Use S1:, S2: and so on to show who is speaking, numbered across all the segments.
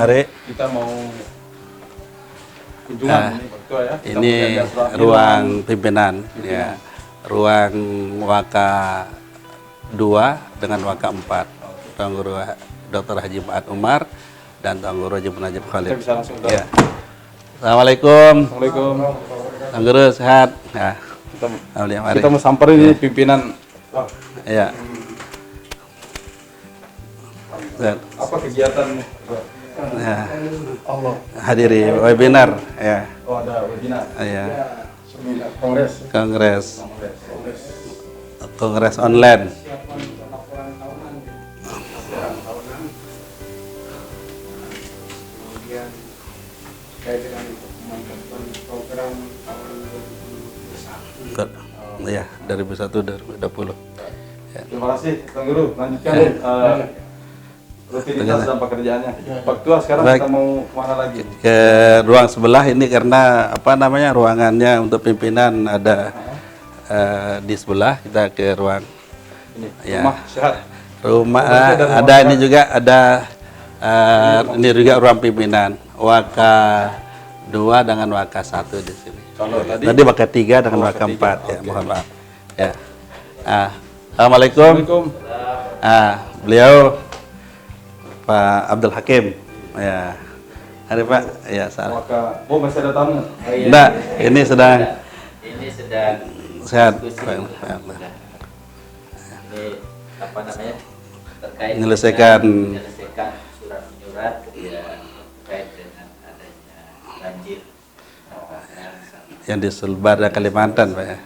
S1: Mari.
S2: Kita mau kunjungan ini Pak Ketua ya. Kita
S1: Ini ruang pimpinan, ya. Ruang Waka 2 dengan Waka 4. Tuan Guru Dr. Haji Ma'at Umar dan Tuan Guru Haji Najib Khalid.
S2: Kita bisa langsung
S1: Ya. Assalamualaikum.
S2: Assalamualaikum.
S1: Tuan Guru sehat? Ya.
S2: Kita mau samperin ini pimpinan.
S1: Ya.
S2: Apa kegiatannya?
S1: Ya. Hadiri webinar, ya.
S2: Oh, ada webinar.
S1: Ya.
S2: Kongres.
S1: Kongres online.
S3: Kemudian terkait dengan pemantauan program tahun 2021.
S1: Ya, dari 2021 2020. Ya.
S2: Terima kasih Tuan Guru. Lanjutkan rutinitas dan pekerjaannya. Pak Ketua, sekarang
S1: Baik.
S2: kita mau kemana lagi?
S1: Ke ruang sebelah ini karena apa namanya ruangannya untuk pimpinan ada di sebelah, kita ke ruang
S2: Ini
S1: ya.
S2: rumah sehat.
S1: Rumah
S2: ada rumah
S1: ada
S2: sehat.
S1: ini juga ada ini juga ruang pimpinan Waka 2 dengan Waka 1 di sini.
S2: Kalau
S1: Tadi Waka 3 dengan Waka 4 ya,
S2: Oke.
S1: mohon maaf. Ya. Assalamualaikum.
S2: Assalamualaikum.
S1: Beliau Pak Abdul Hakim. Ya. Hari Pak. Ya, salah.
S2: Maka, masih ada tamu.
S1: Enggak, ini sedang sehat.
S4: diskusi.
S1: Pak.
S4: Ini apa namanya terkait
S1: Menyelesaikan
S4: menyelesaikan surat-menyurat ya terkait dengan adanya banjir
S1: yang disebar di Kalimantan, Pak ya.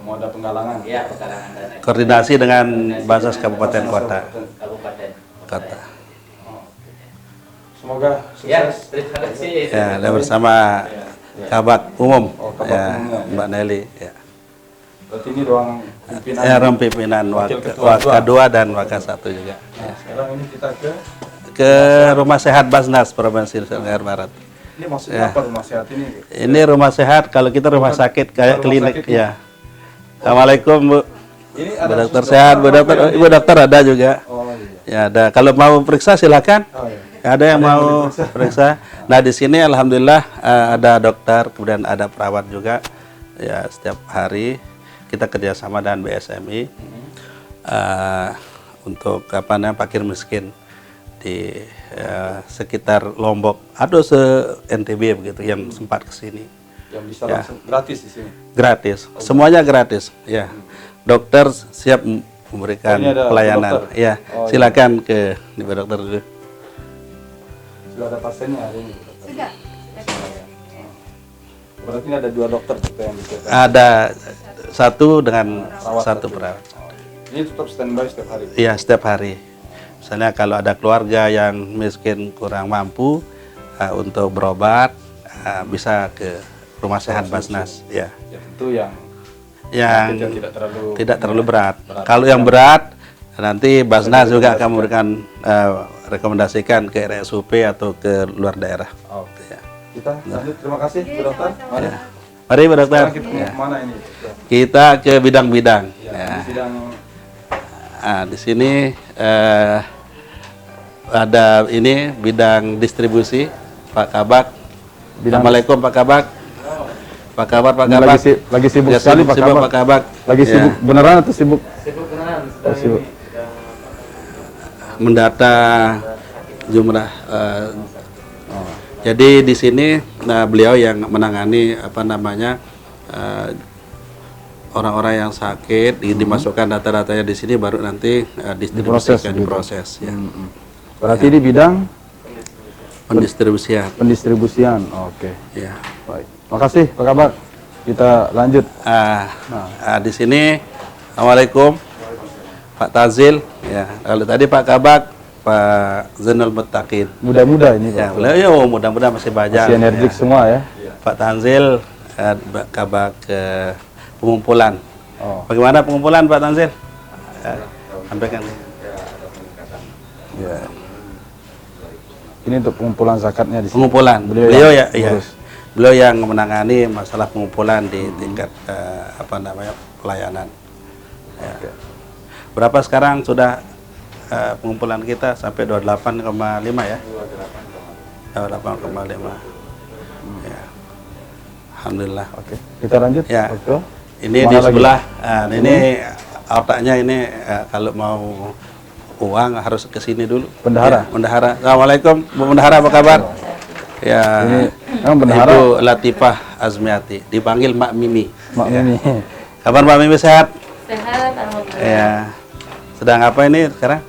S2: Mau ada penggalangan.
S4: ya penggalangan dana
S1: Koordinasi dengan Basnas Kabupaten Kota.
S4: kabupaten
S1: Kota.
S2: Semoga
S4: ya
S2: sukses.
S4: terima kasih
S1: Ya, dan bersama Kabak Umum,
S2: Kabak
S1: ya,
S2: Umum, ya.
S1: Mbak Nelly. Ya.
S2: Berarti ini ruang pimpinan.
S1: Ya, ruang pimpinan
S2: Wakil
S1: Waka,
S2: Ketua
S1: Waka 2 dan Waka 1 juga.
S2: Nah, sekarang ini kita
S1: Ke Rumah Sehat Basnas Provinsi Nusa Tenggara Barat.
S2: ini maksudnya
S1: Ya.
S2: apa rumah sehat ini?
S1: Ini rumah sehat, kalau kita rumah sakit kayak
S2: rumah
S1: klinik
S2: sakit,
S1: ya. Assalamualaikum Bu.
S2: Ini
S1: Bu dokter sehat, Bu dokter.
S2: apa ya?
S1: Ibu dokter ada juga.
S2: Oh iya.
S1: Ya ada. Kalau mau periksa silakan.
S2: Oh iya.
S1: Ada yang mau periksa. Nah di sini alhamdulillah ada dokter, kemudian ada perawat juga. Ya setiap hari kita kerjasama dengan BSMI untuk apa namanya fakir miskin di sekitar Lombok atau se NTB begitu yang sempat kesini.
S2: Yang bisa
S1: Ya.
S2: langsung gratis di sini.
S1: Gratis, semuanya gratis. Ya, dokter siap memberikan
S2: ini ada
S1: pelayanan.
S2: dokter?
S1: Ya,
S2: Oh, iya.
S1: silakan ke Ibu dokter dulu.
S2: Sudah ada pasiennya hari ini.
S5: Sudah.
S2: Berarti ini ada 2 dokter kita yang bisa.
S1: Ada satu dengan
S2: Perawat
S1: satu
S2: satu.
S1: perawat.
S2: Ini tetap standby setiap hari.
S1: Iya, setiap hari. Misalnya kalau ada keluarga yang miskin kurang mampu untuk berobat, bisa ke Rumah Sehat Basnas. Ya,
S2: Ya tentu yang
S1: yang
S2: tidak terlalu
S1: berat. Kalau yang berat, nanti Basnas juga akan memberikan rekomendasikan ke RSUP atau ke luar daerah.
S2: Oke.
S1: Ya.
S2: Kita lanjut. Terima kasih Bu Dokter. Mari.
S1: Mari Bu Dokter.
S2: Sekarang kita mau
S1: Ya.
S2: kemana ini?
S1: Kita ke bidang-bidang.
S2: Ya,
S1: Ya.
S2: di sidang
S1: Di sini ada ini bidang distribusi Pak Kabak. Assalamualaikum Pak Kabak. Pak Kabak, Pak
S2: Ini
S1: Kabak.
S2: lagi sibuk
S1: Ya,
S2: sekali Pak
S1: sibuk,
S2: Kabak.
S1: Pak Kabak.
S2: Lagi
S1: Ya.
S2: sibuk beneran atau sibuk?
S4: sibuk beneran
S2: Oh, sibuk.
S1: Mendata jumlah. Jadi di sini beliau yang menangani apa namanya orang-orang yang sakit, dimasukkan data-datanya di sini, baru nanti distribusikan, diproses. Ya.
S2: Berarti di bidang
S1: Pendistribusian.
S2: pendistribusian. Oke.
S1: Ya.
S2: Baik. Makasih Pak Kabak. Kita lanjut.
S1: Di sini, assalamualaikum Pak Tazil. Ya. Lalu tadi Pak Kabak, Pak Zainul Muttaqin.
S2: Muda-muda ini
S1: Ya,
S2: Pak.
S1: beliau mudah-mudahan masih banyak.
S2: Masih energik
S1: Ya.
S2: semua ya.
S1: Pak Tanzil, Pak Kabak pengumpulan.
S2: Oh.
S1: Bagaimana pengumpulan Pak Tanzil? Sampaikan.
S2: Ya. Ini untuk pengumpulan zakatnya di sini.
S1: Pengumpulan.
S2: Beliau
S1: Beliau
S2: yang
S1: ya,
S2: ngurus.
S1: beliau yang menangani masalah pengumpulan di tingkat apa namanya pelayanan. Ya.
S2: Oke.
S1: Berapa sekarang sudah pengumpulan kita sampai 28,5 ya? Oh, 8,5. Ya. Alhamdulillah.
S2: Oke, kita lanjut.
S1: Ya.
S2: Oke.
S1: Ini
S2: Mana
S1: di
S2: lagi?
S1: sebelah. Nah, ini otaknya ini kalau mau uang harus ke sini dulu.
S2: Bendahara?
S1: Ya, bendahara. Assalamualaikum, Bu Bendahara, apa kabar? Ya.
S2: Ini memang bendahara.
S1: Ibu Latifah Azmiati, dipanggil Mak Mimi.
S2: Mak
S1: Ya.
S2: Mimi.
S1: Kabar Mak Mimi sehat?
S5: Sehat, alhamdulillah.
S1: Ya. Sedang apa ini sekarang?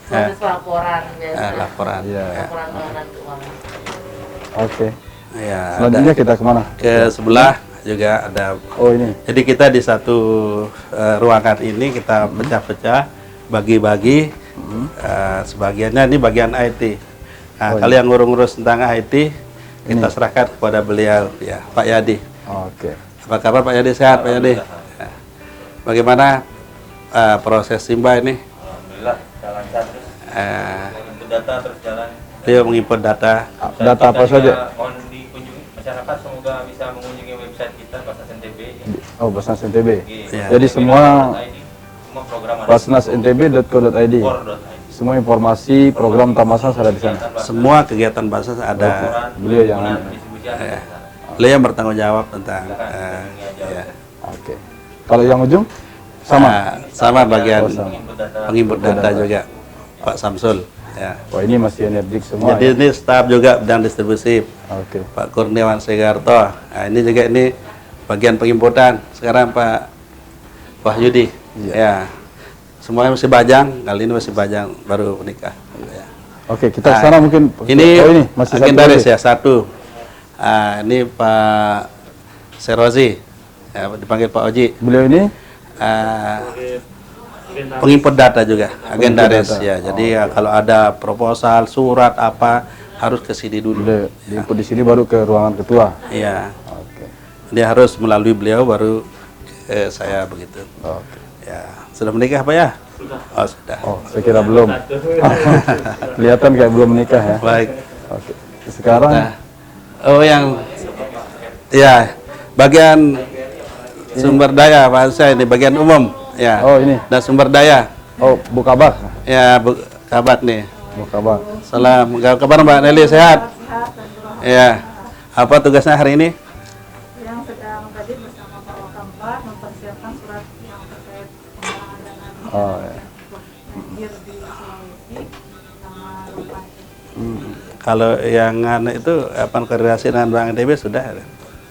S5: Proses laporan biasa.
S1: Laporan.
S2: Iya.
S1: Ya.
S5: Laporan tahunan keuangan.
S2: Oke.
S1: Ya,
S2: Selanjutnya kita kemana?
S1: ke sebelah juga ada.
S2: Oh ini.
S1: Jadi kita di satu ruangan ini kita pecah-pecah, bagi-bagi. Sebagiannya ini bagian IT. Nah, kalau yang ngurus tentang IT kita serahkan kepada beliau, ya, Pak Yadi.
S2: Oke.
S1: Apa kabar Pak Yadi? Sehat Pak Yadi? Ya. Bagaimana proses Simba ini?
S6: Alhamdulillah, jalan terus. Input data terus jalan.
S1: Beliau menginput data.
S2: Data apa saja?
S6: Mohon dikunjungi masyarakat, semoga bisa mengunjungi website kita Basnas NTB.
S2: Oh, Basnas NTB.
S1: Ya.
S2: Jadi semua
S6: semua program ada.
S2: basnasntb.co.id.
S6: Por.id.
S2: Semua informasi program Tamasas ada di sana.
S1: Semua kegiatan Basnas ada.
S2: Beliau yang
S6: distribusi ada di sana.
S1: Beliau yang bertanggung jawab tentang ya.
S2: Oke. Kalau yang ujung sama.
S1: Sama bagian
S2: Oh, sama.
S1: penginput data juga Pak Samsul. Ya.
S2: Wah, ini masih energik semua.
S1: Jadi
S2: Ya?
S1: ini staf juga bidang distribusi
S2: Oke.
S1: Pak Kurniawan Segarto. Nah, ini juga ini bagian penginputan. Sekarang Pak Wahyudi. Ya. Semuanya masih bajang. Kali ini masih bajang baru menikah. Ya.
S2: Oke, kita ke sana mungkin.
S1: Ini,
S2: oh, ini masih satu
S1: agendaris
S2: lagi.
S1: ya satu. Ini Pak Serozi. Ya, dipanggil Pak Oji.
S2: Beliau ini
S1: Penginput data juga, agendaris
S2: data.
S1: ya. Jadi ya kalau ada proposal, surat apa harus ke sini dulu.
S2: beliau diinput di sini baru ke ruangan ketua.
S1: Iya.
S2: Oke.
S1: Dia harus melalui beliau baru saya begitu.
S2: Oke.
S1: Ya, sudah menikah Pak ya? Oh, sudah.
S2: Oh, saya kira belum. Kelihatan kayak belum menikah ya.
S1: Baik.
S2: Oke. Sekarang
S1: Nah, oh yang ya bagian sumber daya Pak saya ini bagian umum ya.
S2: Oh, ini.
S1: Dan sumber daya.
S2: Oh, Bu Kabak.
S1: Ya, Bu Kabat nih.
S2: Bu Kabak.
S1: Salam. Kabar Mbak Nelly sehat? Ya. Apa tugasnya hari ini?
S7: Yang sedang tadi bersama Pak Wakampa mempersiapkan surat yang terkait penanganan
S2: Oh, ya.
S7: banjir di Sulawesi sama Lompati.
S1: Kalau yang anak itu apa koordinasi dengan Bank NTB sudah?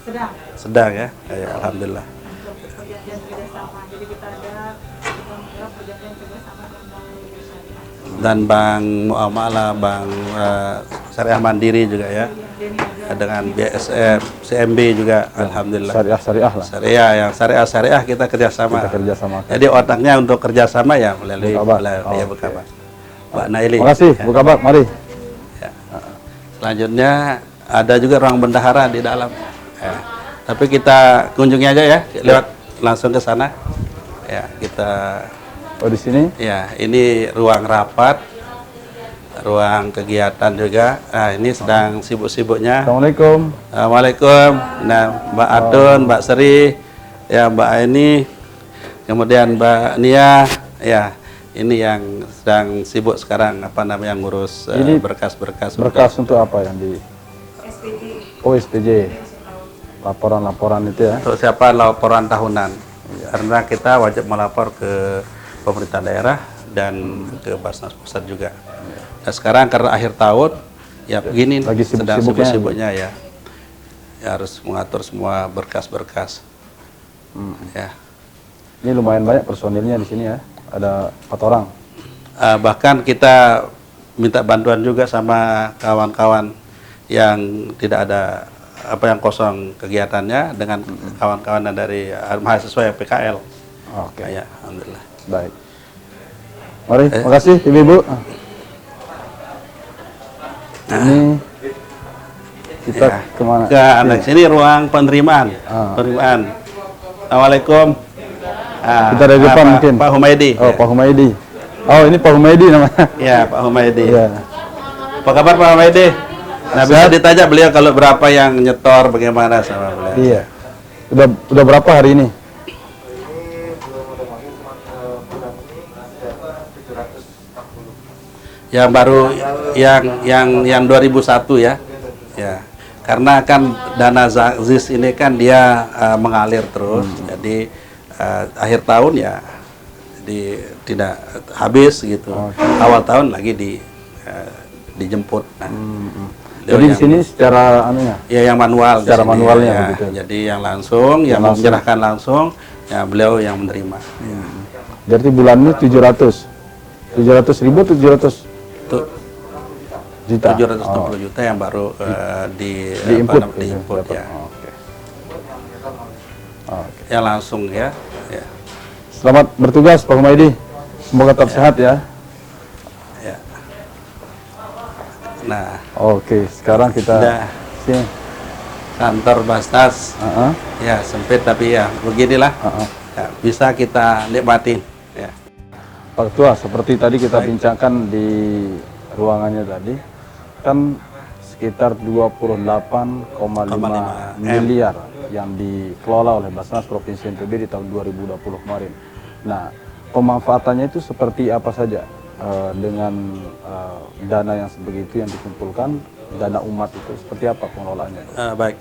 S7: Sedang
S1: Sedang ya. Ya, alhamdulillah.
S7: untuk perjanjian kerjasama. Jadi kita ada perjanjian kerjasama dengan Bank Indonesia.
S1: Dan Bank Muamalah, Bank Syariah Mandiri juga ya. Dengan BSF, CMB juga, alhamdulillah.
S2: Syariah lah.
S1: Syariah kita kerjasama.
S2: Kita kerjasama.
S1: Jadi otaknya untuk kerjasama ya melalui
S2: Bu Kabat.
S1: ya, Bu
S2: Oke.
S1: Kabat. Mbak Naili.
S2: Terima kasih,
S1: Ya.
S2: Bu Kabak. Mari.
S1: Ya. Selanjutnya ada juga ruang bendahara di dalam. Ya. Tapi kita kunjungi aja ya, lewat langsung ke sana. Ya, kita
S2: Oh, di sini.
S1: ya ini ruang rapat, ruang kegiatan juga. Nah, ini sedang sibuk-sibuknya.
S2: Assalamualaikum.
S1: Assalamualaikum. Nah, Mbak Atun, Mbak Seri, ya Mbak Aini, kemudian Mbak Nia, ya ini yang sedang sibuk sekarang apa namanya ngurus
S2: Ini
S1: berkas-berkas.
S2: Berkas untuk apa yang di Oh, SPJ. Laporan-laporan itu ya.
S1: Untuk siapa laporan tahunan? Karena kita wajib melapor ke pemerintah daerah dan ke Basnas Pusat juga. Nah, sekarang karena akhir tahun, ya begini
S2: Lagi
S1: sedang
S2: sibuk-sibuknya.
S1: sibuk-sibuknya ya. Ya harus mengatur semua berkas-berkas. Ya.
S2: Ini lumayan banyak personilnya di sini ya. Ada 4 orang.
S1: Bahkan kita minta bantuan juga sama kawan-kawan yang tidak ada apa yang kosong kegiatannya dengan kawan-kawan dari mahasiswa yang PKL.
S2: Oke.
S1: Ya, alhamdulillah.
S2: Baik. Mari, terima kasih Ibu-ibu. Ini kita
S1: Ya.
S2: kemana?
S1: Ke aneks ini ruang penerimaan. Penerimaan. Assalamualaikum.
S2: Kita dari depan
S1: Pak-
S2: mungkin.
S1: Pak Humaydi.
S2: Oh, Pak Humaydi. Oh, ini Pak Humaydi namanya.
S1: Ya, Pak Humaydi.
S2: Iya.
S1: Apa kabar Pak Humaydi? Nah, bisa ditanya beliau kalau berapa yang nyetor, bagaimana sama beliau.
S2: Iya. Udah berapa hari ini?
S1: Yang baru yang 2001 ya. Ya, karena kan dana ZIS ini kan dia mengalir terus, jadi akhir tahun ya tidak habis gitu. Awal tahun lagi dijemput. Nah,
S2: Jadi di sini secara anunya,
S1: ya yang manual,
S2: secara
S1: di sini,
S2: manualnya
S1: ya.
S2: begitu.
S1: Jadi yang langsung, yang menyerahkan langsung, ya beliau yang menerima. Ya.
S2: Berarti bulan ini 700 ribu, 700
S1: Itu
S2: juta.
S1: 760 juta yang baru
S2: Diinput,
S1: diinput ya.
S2: Oke. Oke.
S1: Ya langsung ya. Ya.
S2: Selamat bertugas Pak Humaydi. Semoga tetap sehat ya.
S1: Ya. Nah,
S2: Oke, sekarang kita
S1: Udah.
S2: sini.
S1: kantor Basnas ya sempit tapi ya beginilah. Ya, bisa kita nikmatin ya.
S2: Pak Ketua, seperti tadi kita bincangkan di ruangannya tadi, kan sekitar 28,5 miliar yang dikelola oleh Basnas Provinsi NTB di tahun 2020 kemarin. Nah, pemanfaatannya itu seperti apa saja dengan dana yang sebegitu yang dikumpulkan, dana umat itu seperti apa pengelolaannya?
S1: Baik.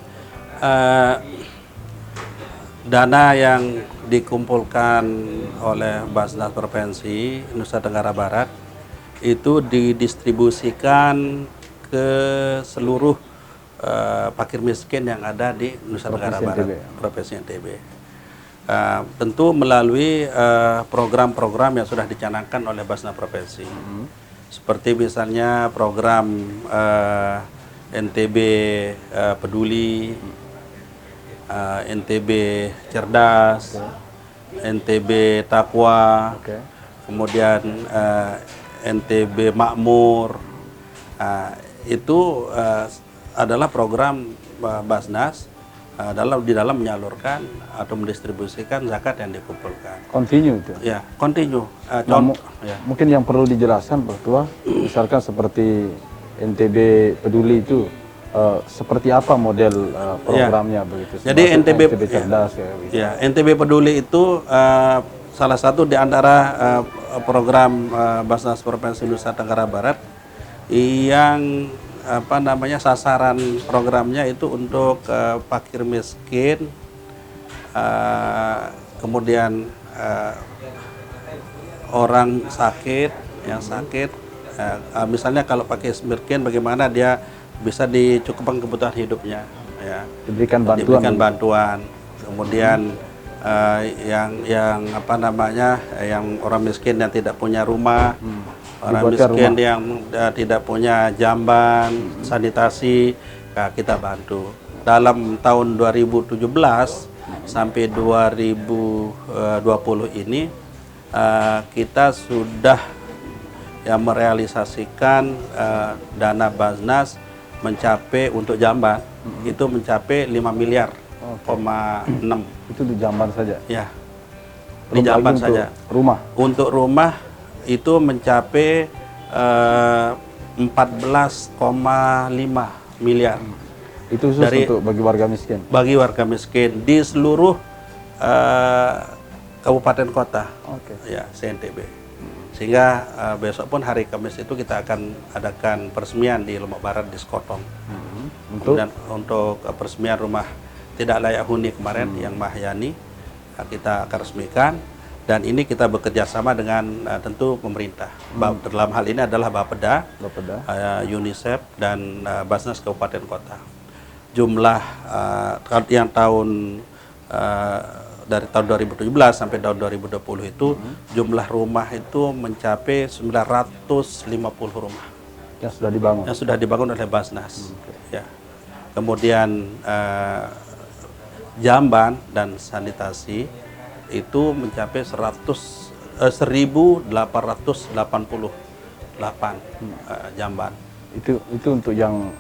S1: Dana yang dikumpulkan oleh Basnas Provinsi Nusa Tenggara Barat itu didistribusikan ke seluruh fakir miskin yang ada di Nusa Tenggara Barat, Provinsi NTB. Tentu melalui program-program yang sudah dicanangkan oleh Basnas Provinsi, seperti misalnya program NTB Peduli, NTB Cerdas, NTB Takwa, kemudian NTB Makmur. Itu adalah program Basnas di dalam menyalurkan atau mendistribusikan zakat yang dikumpulkan.
S2: Continue itu.
S1: Ya, continue. Ya.
S2: Mungkin yang perlu dijelaskan Pak Ketua, misalkan seperti NTB Peduli itu seperti apa model programnya begitu.
S1: Jadi NTB
S2: Cerdas ya. Gitu.
S1: Ya, NTB Peduli itu salah satu di antara program Basnas Provinsi Nusa Tenggara Barat yang sasaran programnya itu untuk fakir miskin, kemudian orang sakit, yang sakit, misalnya kalau fakir miskin bagaimana dia bisa dicukupkan kebutuhan hidupnya, ya.
S2: Diberikan
S1: bantuan. Kemudian yang orang miskin yang tidak punya rumah, orang miskin yang tidak punya jamban, sanitasi, kita bantu. Dalam tahun 2017 sampai 2020 ini kita sudah merealisasikan dana Basnas mencapai untuk jamban itu mencapai 5 miliar, 6.
S2: Itu di jamban saja?
S1: Ya, di jamban saja.
S2: Rumah?
S1: Untuk rumah itu mencapai 14,5 miliar.
S2: Itu khusus untuk bagi warga miskin?
S1: Bagi warga miskin di seluruh kabupaten kota, ya, se-NTB. Sehingga besok pun hari Kamis itu kita akan adakan peresmian di Lombok Barat di Sekotong. Kemudian untuk peresmian rumah tidak layak huni kemarin yang Mahyani kita akan resmikan, dan ini kita bekerja sama dengan tentu pemerintah. Dalam hal ini adalah Bapeda, UNICEF dan Basnas Kabupaten Kota. Jumlah yang dari tahun 2017 sampai tahun 2020 itu jumlah rumah itu mencapai 950 rumah
S2: yang sudah dibangun.
S1: Yang sudah dibangun oleh Basnas. Ya. Kemudian jamban dan sanitasi itu mencapai 1.888 jamban.
S2: Itu untuk yang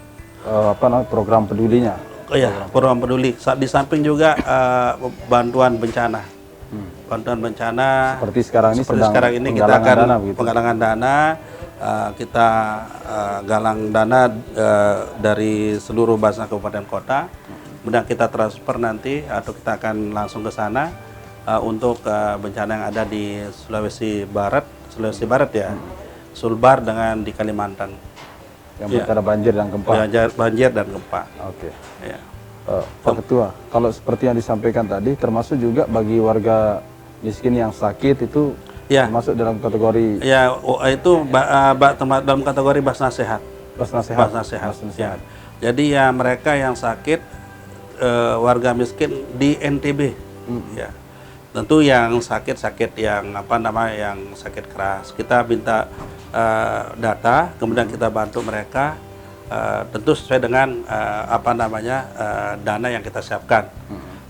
S2: program pedulinya.
S1: Program peduli. Di samping juga bantuan bencana. Bantuan bencana.
S2: Seperti sekarang ini
S1: kita akan penggalangan dana. Kita galang dana dari seluruh Basnas Kabupaten Kota. Kemudian kita transfer nanti atau kita akan langsung ke sana untuk bencana yang ada di Sulawesi Barat ya. Sulbar dengan di Kalimantan.
S2: yang
S1: Iya.
S2: bencana banjir dan gempa.
S1: banjir dan gempa.
S2: Oke.
S1: Ya.
S2: Pak Ketua, kalau seperti yang disampaikan tadi, termasuk juga bagi warga miskin yang sakit itu
S1: Ya.
S2: termasuk dalam kategori
S1: Ya, itu dalam kategori Basnas Sehat.
S2: Basnas Sehat.
S1: Basnas Sehat.
S2: Basnas
S1: Ya.
S2: Sehat.
S1: Jadi ya mereka yang sakit, warga miskin di NTB. Ya. Tentu yang sakit yang yang sakit keras. Kita minta data, kemudian kita bantu mereka. Tentu sesuai dengan dana yang kita siapkan.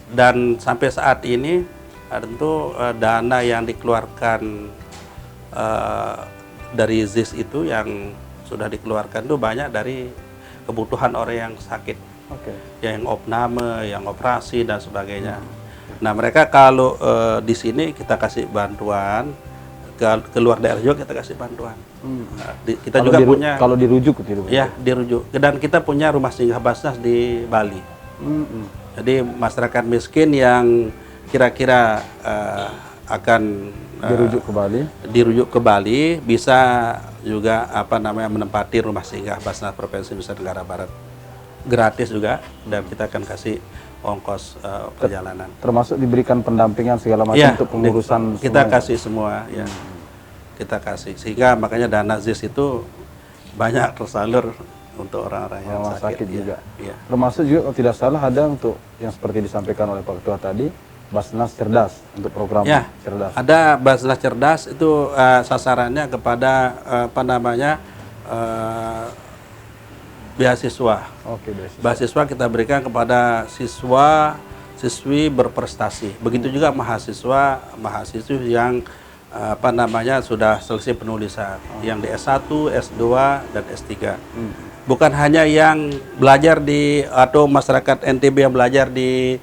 S1: Dan sampai saat ini tentu dana yang dikeluarkan dari ZIS itu yang sudah dikeluarkan itu banyak dari kebutuhan orang yang sakit,
S2: Oke.
S1: yang opname, yang operasi dan sebagainya. Nah mereka kalau di sini kita kasih bantuan, keluar daerah juga kita kasih bantuan. Kita
S2: Kalau
S1: juga punya,
S2: kalau dirujuk gitu.
S1: ya dirujuk. Dan kita punya rumah singgah Basnas di Bali. Jadi masyarakat miskin yang kira-kira akan dirujuk ke Bali bisa juga menempati rumah singgah Basnas Provinsi Nusa Tenggara Barat gratis juga, dan kita akan kasih ongkos perjalanan.
S2: Termasuk diberikan pendampingan segala macam
S1: Ya,
S2: untuk pengurusan
S1: kita
S2: semuanya.
S1: kasih semua ya. Kita kasih, sehingga makanya dana ZIS itu banyak tersalur untuk orang-orang yang
S2: Orang sakit
S1: ya.
S2: juga.
S1: Ya.
S2: Termasuk juga kalau tidak salah ada untuk yang seperti disampaikan oleh Pak Ketua tadi, Basnas Cerdas untuk program
S1: Ya,
S2: Cerdas.
S1: ada Basnas Cerdas itu sasarannya kepada beasiswa.
S2: Oke,
S1: Beasiswa kita berikan kepada siswi berprestasi. Begitu juga mahasiswi yang sudah selesai penulisan, yang di S1, S2 dan S3. Bukan hanya yang belajar atau masyarakat NTB yang belajar di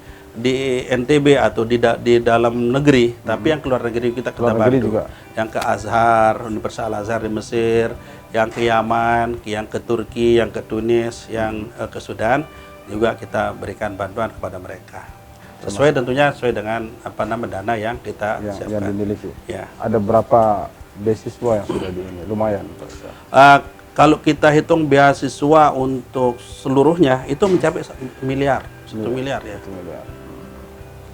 S1: NTB atau di dalam negeri, tapi yang keluar negeri kita bantu.
S2: Juga.
S1: Yang ke Azhar, Universitas Al Azhar di Mesir, yang ke Yaman, yang ke Turki, yang ke Tunis, yang ke Sudan, juga kita berikan bantuan kepada mereka. Tentunya sesuai dengan dana yang kita siapkan.
S2: Yang dimiliki.
S1: Ya.
S2: Ada berapa beasiswa yang sudah ini? Lumayan, Pak Ketua.
S1: Kalau kita hitung beasiswa untuk seluruhnya itu mencapai 1 miliar ya.
S2: 1 miliar.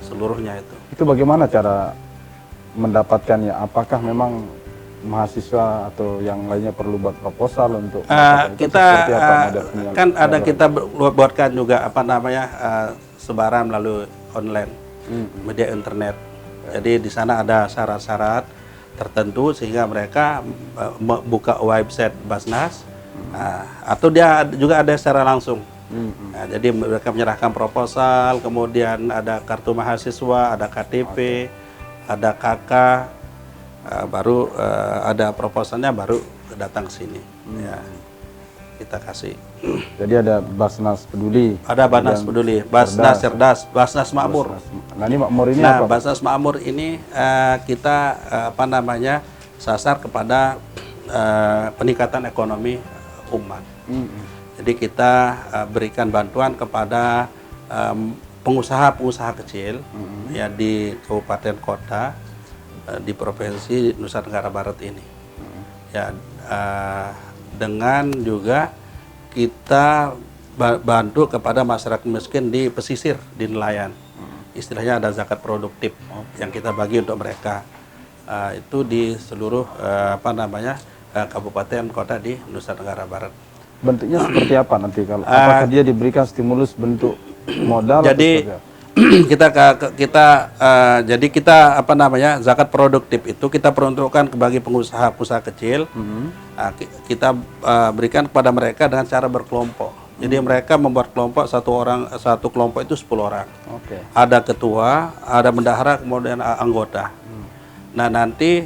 S1: Seluruhnya itu.
S2: Itu bagaimana cara mendapatkannya? Apakah memang mahasiswa atau yang lainnya perlu buat proposal untuk mendapatkan itu?
S1: Kita
S2: Seperti apa model
S1: kan ada
S2: penyaluran?
S1: kita buatkan juga sebaran melalui online, media internet. Jadi di sana ada syarat-syarat tertentu sehingga mereka buka website Basnas, atau dia juga ada secara langsung. Nah, jadi mereka menyerahkan proposal, kemudian ada kartu mahasiswa, ada KTP, ada KK, baru ada proposalnya, baru datang ke sini. Ya, kita kasih.
S2: Jadi ada Basnas Peduli.
S1: Ada Basnas
S2: dan
S1: Peduli, Basnas Cerdas, Basnas Makmur.
S2: Nah, ini Makmur ini
S1: Nah,
S2: apa, Pak?
S1: Basnas Makmur ini kita sasar kepada peningkatan ekonomi umat. Jadi kita berikan bantuan kepada pengusaha-pengusaha kecil ya di kabupaten kota di provinsi Nusa Tenggara Barat ini. Ya, dengan juga kita bantu kepada masyarakat miskin di pesisir, di nelayan. Istilahnya ada zakat produktif yang kita bagi untuk mereka. Itu di seluruh kabupaten kota di Nusa Tenggara Barat.
S2: Bentuknya seperti apa nanti kalau apakah dia diberikan stimulus bentuk modal?
S1: Jadi
S2: atau seperti apa?
S1: kita zakat produktif itu kita peruntukkan bagi pengusaha-pengusaha kecil. Kita berikan kepada mereka dengan cara berkelompok. Jadi mereka membuat kelompok, satu kelompok itu 10 orang.
S2: Oke.
S1: Ada ketua, ada bendahara, kemudian anggota. Nah nanti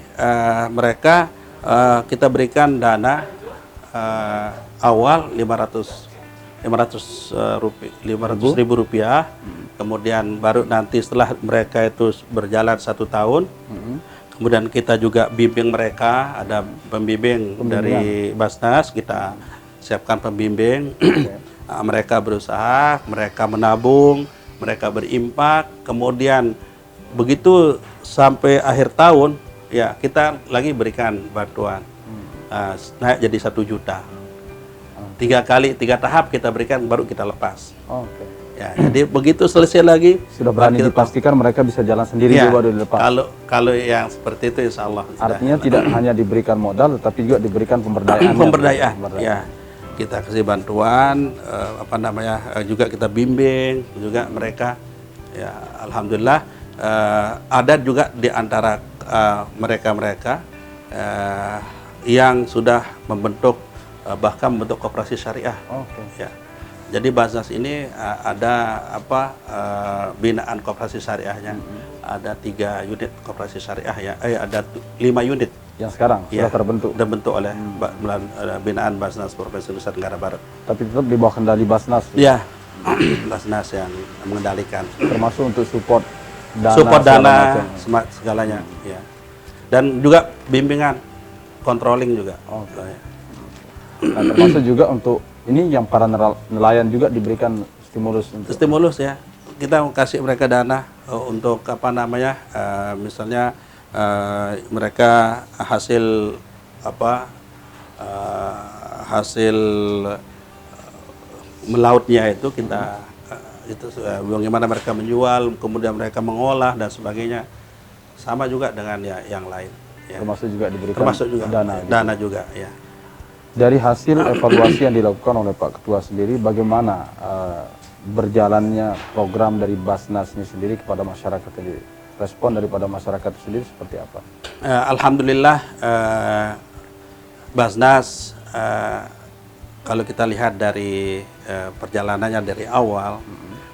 S1: mereka kita berikan dana awal 500.000 rupiah. Kemudian baru nanti setelah mereka itu berjalan 1 tahun, kemudian kita juga bimbing mereka, ada pembimbing dari Basnas, kita siapkan pembimbing. Mereka berusaha, mereka menabung, mereka berimpak, kemudian begitu sampai akhir tahun, ya kita lagi berikan bantuan naik jadi 1 juta. 3 tahap kita berikan baru kita lepas.
S2: Oke.
S1: Ya, jadi begitu selesai lagi
S2: Sudah berani
S1: baru kita
S2: dipastikan mereka bisa jalan sendiri
S1: Ya,
S2: juga baru dilepas.
S1: kalau yang seperti itu insya Allah sudah.
S2: Artinya tidak hanya diberikan modal, tetapi juga diberikan pemberdayaan.
S1: Pemberdayaan, ya, kita kasih bantuan, juga kita bimbing juga mereka. Ya, alhamdulillah ada juga di antara mereka yang sudah membentuk bahkan membentuk koperasi syariah.
S2: Oke.
S1: Ya. Jadi Basnas ini ada binaan koperasi syariahnya. Ada 3 unit koperasi syariah ya. Ada 5 unit
S2: Yang sekarang
S1: ya,
S2: sudah terbentuk.
S1: Terbentuk oleh binaan Basnas Provinsi Nusa Tenggara Barat.
S2: Tapi tetap di bawah kendali Basnas.
S1: Ya, Basnas yang mengendalikan.
S2: Termasuk untuk support dana.
S1: Support
S2: segala
S1: dana,
S2: macam.
S1: segalanya. Ya. Dan juga bimbingan, controlling juga.
S2: Oke. Nah, termasuk juga untuk ini yang para nelayan juga diberikan stimulus untuk
S1: Stimulus ya, kita kasih mereka dana untuk misalnya mereka hasil hasil melautnya itu kita bagaimana mereka menjual, kemudian mereka mengolah dan sebagainya, sama juga dengan yang lain. Ya.
S2: termasuk juga diberikan
S1: Termasuk juga
S2: dana. Gitu.
S1: dana juga ya.
S2: Dari hasil evaluasi yang dilakukan oleh Pak Ketua sendiri, bagaimana berjalannya program dari Basnas ini sendiri kepada masyarakat sendiri? Respon daripada masyarakat sendiri seperti apa?
S1: Alhamdulillah Basnas kalau kita lihat dari perjalanannya dari awal,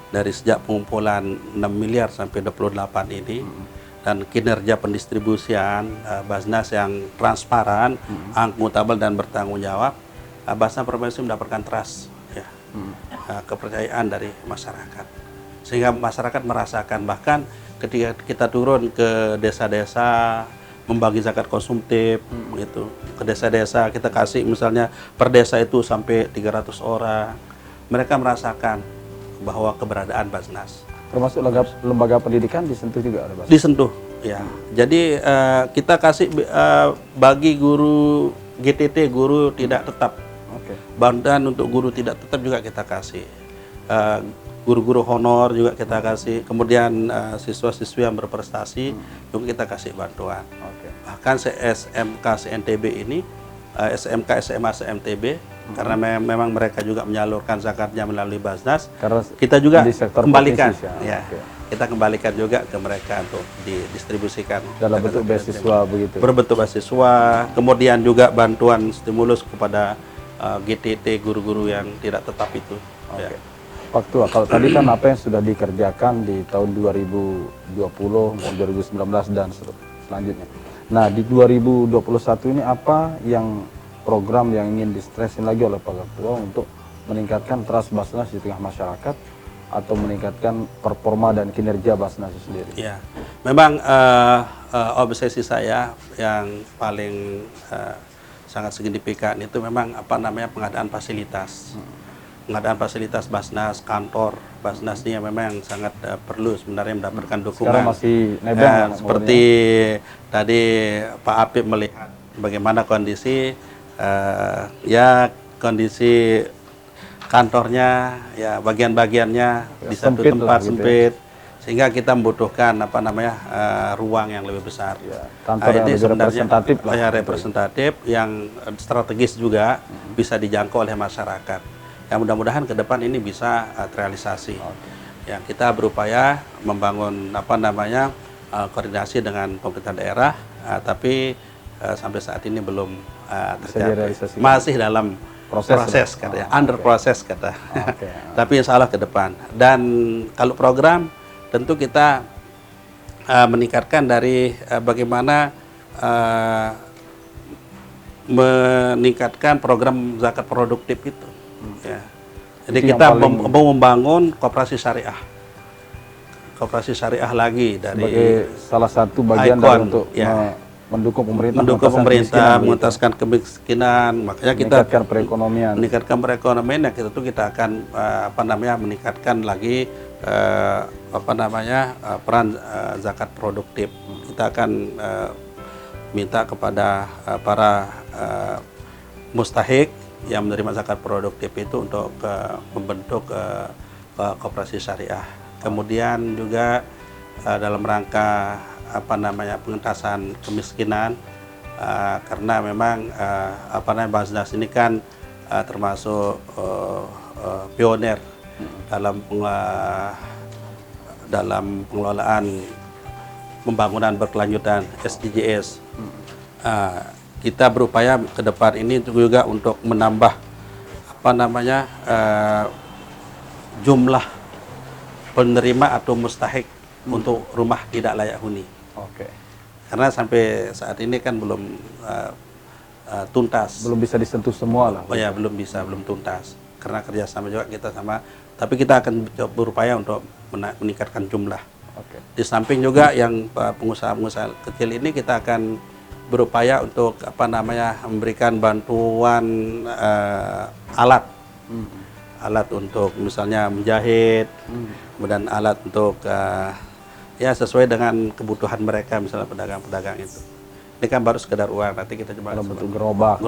S1: dari sejak pengumpulan 6 miliar sampai 28 ini, dan kinerja pendistribusian Basnas yang transparan, akuntabel dan bertanggung jawab, Basnas Provinsi mendapatkan trust, ya, kepercayaan dari masyarakat, sehingga masyarakat merasakan. Bahkan ketika kita turun ke desa-desa membagi zakat konsumtif, gitu, ke desa-desa kita kasih misalnya per desa itu sampai 300 orang, mereka merasakan bahwa keberadaan Basnas.
S2: Termasuk lembaga pendidikan disentuh juga oleh Basnas?
S1: Disentuh, ya. Jadi kita kasih bagi guru GTT, guru tidak tetap.
S2: Oke.
S1: Bantuan untuk guru tidak tetap juga kita kasih. Guru-guru honor juga kita kasih. Kemudian siswa-siswi yang berprestasi juga kita kasih bantuan.
S2: Oke.
S1: Bahkan SMK CNTB ini, SMK SMA CMTB, karena memang mereka juga menyalurkan zakatnya melalui Basnas,
S2: Karena
S1: kita juga
S2: di sektor
S1: kembalikan,
S2: provinsi,
S1: ya.
S2: Oke.
S1: Kita kembalikan juga ke mereka untuk didistribusikan
S2: Dalam bentuk beasiswa begitu.
S1: berbentuk beasiswa, kemudian juga bantuan stimulus kepada GTT guru-guru yang tidak tetap itu.
S2: Oke.
S1: Ya.
S2: Pak Ketua, kalau tadi kan apa yang sudah dikerjakan di tahun 2020, 2019 dan selanjutnya. Nah, di 2021 ini apa yang program yang ingin distresin lagi oleh Pak Ketua untuk meningkatkan trust Basnas di tengah masyarakat atau meningkatkan performa dan kinerja Basnas itu sendiri?
S1: Ya, memang obsesi saya yang paling sangat signifikan itu memang pengadaan fasilitas. Pengadaan fasilitas Basnas, kantor Basnas ini memang sangat perlu sebenarnya mendapatkan dukungan.
S2: Sekarang masih nebeng
S1: seperti tadi Pak Apip melihat bagaimana kondisi kondisi kantornya, ya bagian-bagiannya di satu
S2: sempit
S1: tempat
S2: lah, gitu
S1: sempit, sehingga kita membutuhkan ruang yang lebih besar.
S2: Ya, kantor yang lebih representatif lah.
S1: Ya, representatif yang strategis juga bisa dijangkau oleh masyarakat. Ya, mudah-mudahan ke depan ini bisa terrealisasi. Ya, kita berupaya membangun koordinasi dengan pemerintah daerah, tapi sampai saat ini belum tercapai. Masih dalam proses katanya, under proses kata. Tapi insya Allah ke depan. Dan kalau program tentu kita meningkatkan dari bagaimana meningkatkan program zakat produktif itu. Ya. Jadi
S2: itu
S1: kita mau membangun koperasi syariah. Koperasi syariah lagi dari
S2: sebagai salah satu bagian dari untuk mendukung pemerintah,
S1: mengentaskan kemiskinan. Makanya kita meningkatkan perekonomian. Ya, kita akan meningkatkan lagi peran zakat produktif. Kita akan minta kepada para mustahik yang menerima zakat produktif itu untuk membentuk koperasi syariah. Kemudian juga dalam rangka pengentasan kemiskinan, karena memang Basnas ini kan termasuk pioner dalam pengelolaan pembangunan berkelanjutan SDGs. Kita berupaya ke depan ini juga untuk menambah jumlah penerima atau mustahik untuk rumah tidak layak huni.
S2: Oke.
S1: Karena sampai saat ini kan belum tuntas.
S2: Belum bisa disentuh semua lah.
S1: Oh ya, belum tuntas. Karena kerjasama juga kita sama, tapi kita akan berupaya untuk meningkatkan jumlah.
S2: Oke.
S1: Di samping juga yang pengusaha-pengusaha kecil ini kita akan berupaya untuk memberikan bantuan alat untuk misalnya menjahit, kemudian alat untuk sesuai dengan kebutuhan mereka, misalnya pedagang-pedagang itu. Ini kan baru sekedar uang, nanti kita coba
S2: Dalam bentuk gerobak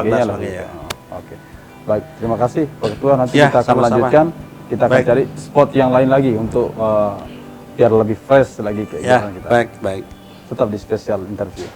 S1: dan
S2: lah
S1: sebagainya.
S2: gitu. Oke. Baik, terima kasih Pak Ketua. Nanti
S1: Ya,
S2: kita akan
S1: sama-sama.
S2: lanjutkan. Kita akan
S1: Baik.
S2: cari spot yang lain lagi untuk biar lebih fresh lagi
S1: Ya,
S2: kegiatan kita.
S1: baik.
S2: Tetap di spesial interview.